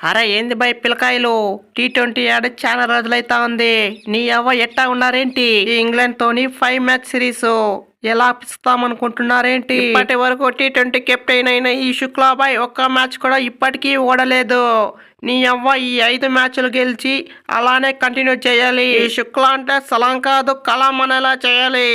అరే ఏంది బై పిల్లకాయలు T20 ఆడి చాలా రోజులైతా ఉంది. నీ అవ్వ ఎట్టా ఉన్నారేంటి? ఈ ఇంగ్లాండ్ తోని 5 మ్యాచ్ సిరీస్ ఎలా ఇస్తామనుకుంటున్నారేంటి? ఇప్పటి వరకు T20 కెప్టెన్ అయిన ఈ శుక్లాబాయ్ ఒక్క మ్యాచ్ కూడా ఇప్పటికీ ఓడలేదు. నీ అవ్వ ఈ 5 మ్యాచ్లు గెలిచి అలానే కంటిన్యూ చేయాలి. ఈ శుక్లా అంటే సలాం కాదు కలాం అనేలా చేయాలి.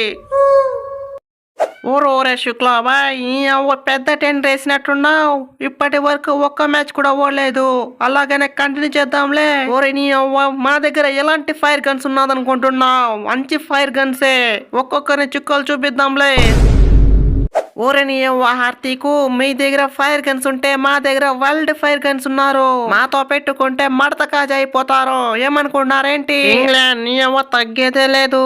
ఓరే శుక్లాబాయ్ ఈ అవ్వ పెద్ద టెండర్ వేసినట్టున్నావు. ఇప్పటి వరకు ఒక్క మ్యాచ్ కూడా ఓడలేదు. అలాగనే కంటిన్యూ చేద్దాంలే. ఓరే నీ అవ్వ మన దగ్గర ఎలాంటి ఫైర్ గన్స్ ఉన్నదనుకుంటున్నావు? మంచి ఫైర్ గన్సే. ఒక్కొక్కరిని చుక్కలు చూపిద్దాంలే. ఓరే నీ అవ్వ హార్తీకు మీ దగ్గర ఫైర్ గన్స్ ఉంటే మా దగ్గర వరల్డ్ ఫైర్ గన్స్ ఉన్నారు. మాతో పెట్టుకుంటే మడత కాజా అయిపోతారు. ఏమనుకున్నారేంటి? ఇంగ్లాండ్ నీ అవ్వ తగ్గేదే లేదు.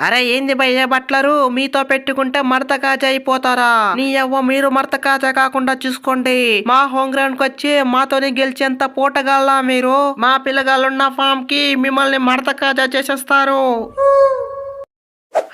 అరే ఏంది భయ్య బట్లరు మీతో పెట్టుకుంటే మడత కాజా అయిపోతారా? నీ అవ్వ మీరు మడత కాజా కాకుండా చూసుకోండి. మా హోమ్ గ్రౌండ్ కి వచ్చి మాతోని గెలిచేంత పోటగాళ్ళ మీరు? మా పిల్లగాళ్ళున్న ఫామ్ కి మిమ్మల్ని మడత కాజా చేసేస్తారు.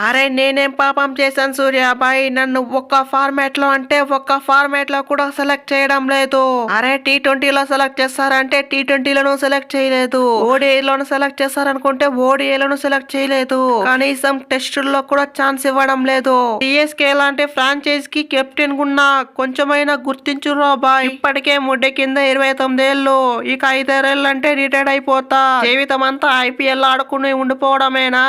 అరే నేనేం పాపం చేశాను సూర్యాబాయ్? నన్ను ఒక్క ఫార్మాట్ లో అంటే ఒక్క ఫార్మాట్ లో కూడా సెలెక్ట్ చేయడం లేదు. అరే T20లో సెలెక్ట్ చేస్తారంటే T20లోను సెలెక్ట్ చేయలేదు. ఓడిఐలోను సెలెక్ట్ చేస్తారనుకుంటే ఓడిఐలోను సెలెక్ట్ చేయలేదు. కనీసం టెస్టుల్లో కూడా ఛాన్స్ ఇవ్వడం లేదు. సిఎస్కే లాంటి ఫ్రాంచైజ్ కి కెప్టెన్ గున్నా కొంచెమైనా గుర్తించురా బాయ్. ఇప్పటికే ముడ్డె కింద 29 ఏళ్ళు. ఇక 5 ఏళ్ళు అంటే రిటైర్డ్ అయిపోతా. జీవితం అంతా IPL ఆడుకుని ఉండిపోవడమేనా?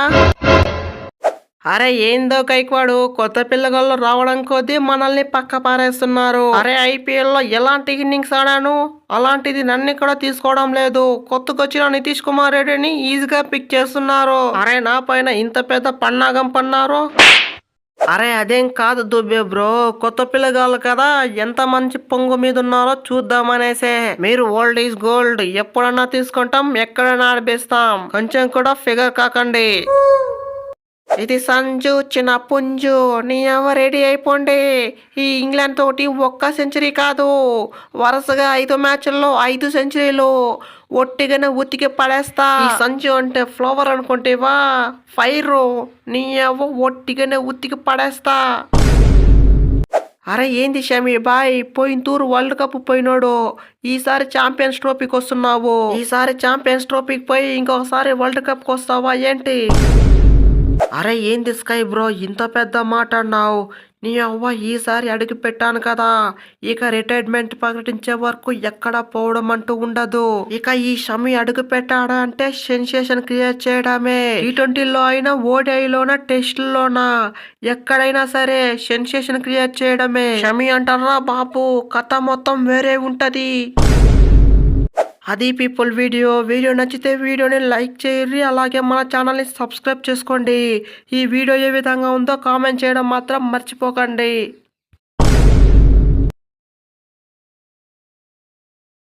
అరే ఏందో కైక్వాడు కొత్త పిల్లగాళ్ళు రావడం కొద్దీ మనల్ని పక్క పారేస్తున్నారు. అరే IPL లో ఎలాంటి ఇన్నింగ్స్ ఆడాను అలాంటిది నన్ను కూడా తీసుకోవడం లేదు. కొత్తకొచ్చిన నితీష్ కుమార్ రెడ్డిని ఈజీగా పిక్ చేస్తున్నారు. అరే నా పైన ఇంత పెద్ద పన్నాగం పన్నారు. అరే అదేం కాదు దుబ్బే బ్రో, కొత్త పిల్లగాళ్ళు కదా ఎంత మంచి పొంగు మీద ఉన్నారో చూద్దామనేసే. మీరు ఓల్డ్ ఈజ్ గోల్డ్, ఎప్పుడన్నా తీసుకుంటాం ఎక్కడన్నా ఆడిపిస్తాం. కొంచెం కూడా ఫిగర్ కాకండి. ఇది సంజు చిన్న పుంజు నీ అవ్వ రెడీ అయిపోండి. ఈ ఇంగ్లాండ్ తోటి ఒక్క సెంచరీ కాదు వరుసగా 5 మ్యాచ్ల్లో 5 సెంచరీలు ఒట్టిగానే ఉతికి పడేస్తా. ఈ సంజు అంటే ఫ్లవర్ అనుకుంటేవా? ఫైర్ నీ అవ్వ ఒట్టిగానే ఉతికి పడేస్తా. అరే ఏంది షమీ బాయ్ పోయిన తూరు వరల్డ్ కప్ పోయినోడు ఈసారి ఛాంపియన్స్ ట్రోఫీకి వస్తున్నావు. ఈసారి ఛాంపియన్స్ ట్రోఫీకి పోయి ఇంకొకసారి వరల్డ్ కప్కి వస్తావా ఏంటి? అరే ఏంది స్కై బ్రో ఇంత పెద్ద మాట అన్నావు? నీ అవ్వ ఈసారి అడుగు పెట్టాను కదా, ఇక రిటైర్మెంట్ ప్రకటించే వరకు ఎక్కడా పోవడం అంటూ ఉండదు. ఇక ఈ షమి అడుగు పెట్టాడా అంటే సెన్సేషన్ క్రియేట్ చేయడమే. T20లో అయినా ఓడిఐలోనా టెస్టుల్లోనా ఎక్కడైనా సరే సెన్సేషన్ క్రియేట్ చేయడమే. షమి అంటారా బాబు, కథ మొత్తం వేరే ఉంటది. అది పీపుల్ వీడియో నచ్చితే వీడియోని లైక్ చేయర్రి. అలాగే మన ఛానల్ని సబ్స్క్రైబ్ చేసుకోండి. ఈ వీడియో ఏ విధంగా ఉందో కామెంట్ చేయడం మాత్రం మర్చిపోకండి.